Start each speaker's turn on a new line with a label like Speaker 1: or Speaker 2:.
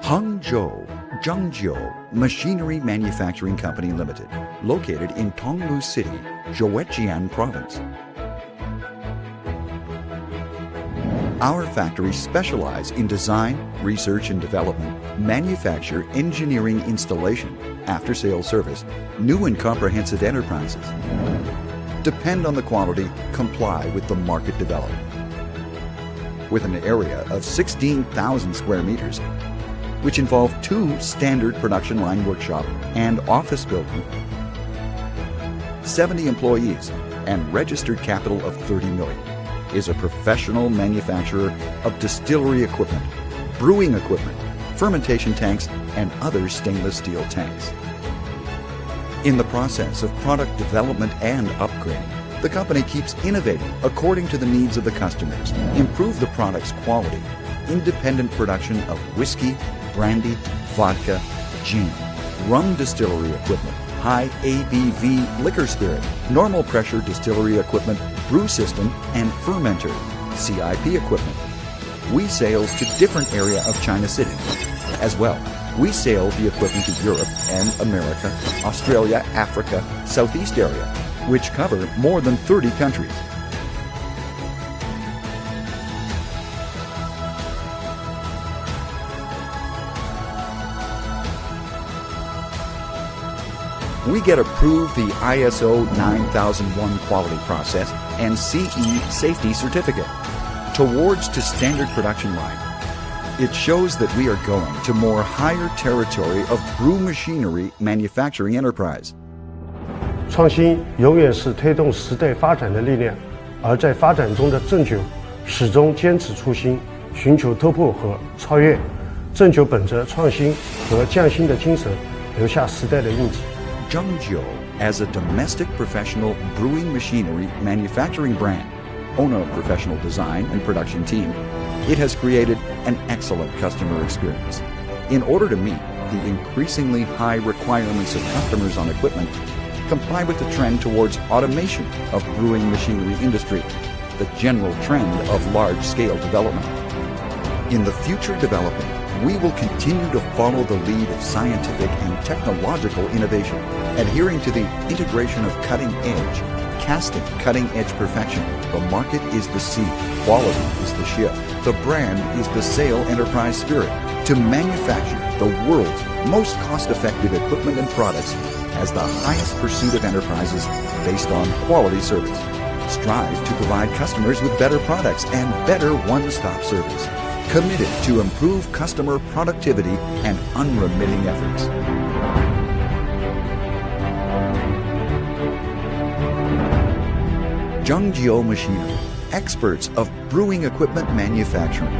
Speaker 1: Hangzhou Zhengjiu Machinery Manufacturing Company Limited, located in Tonglu City, Zhejiang Province. Our factories specialize in design, research and development, manufacture, engineering, installation, after-sales service, new and comprehensive enterprises. Depend on the quality, comply with the market development. With an area of 16,000 square meters, which involve 2 standard production line workshop and office building, 70 employees, and registered capital of 30 million, is a professional manufacturer of distillery equipment, brewing equipment, fermentation tanks, and other stainless steel tanks. In the process of product development and upgrading, the company keeps innovating according to the needs of the customers, improve the product's quality, independent production of whiskey, brandy, vodka, gin, rum distillery equipment, high ABV liquor spirit, normal pressure distillery equipment, brew system, and fermenter, CIP equipment. We sales to different area of China City. As well, we sell the equipment to Europe and America, Australia, Africa, Southeast area, which cover more than 30 countries. We get approved the ISO 9001 quality process and CE safety certificate towards to standard production line. It shows that we are going to more higher territory of brew machinery manufacturing enterprise.
Speaker 2: 创新永远是推动时代发展的力量，而在发展中的正酒始终坚持初心，寻求突破和超越。正酒本着创新和匠心的精神，留下时代的印记。
Speaker 1: Zhengjiu, as a domestic professional brewing machinery manufacturing brand, owner of professional design and production team, it has created an excellent customer experience. In order to meet the increasingly high requirements of customers on equipment, comply with the trend towards automation of brewing machinery industry, the general trend of large-scale development. In the future development, we will continue to follow the lead of scientific and technological innovation, adhering to the integration of cutting-edge, casting cutting-edge perfection. The market is the seed, quality is the ship, the brand is the sail enterprise spirit, to manufacture the world's most cost-effective equipment and products as the highest pursuit of enterprises based on quality service. Strive to provide customers with better products and better one-stop service. Committed to improve customer productivity and unremitting efforts. Zhengjiu Machinery, experts of brewing equipment manufacturing.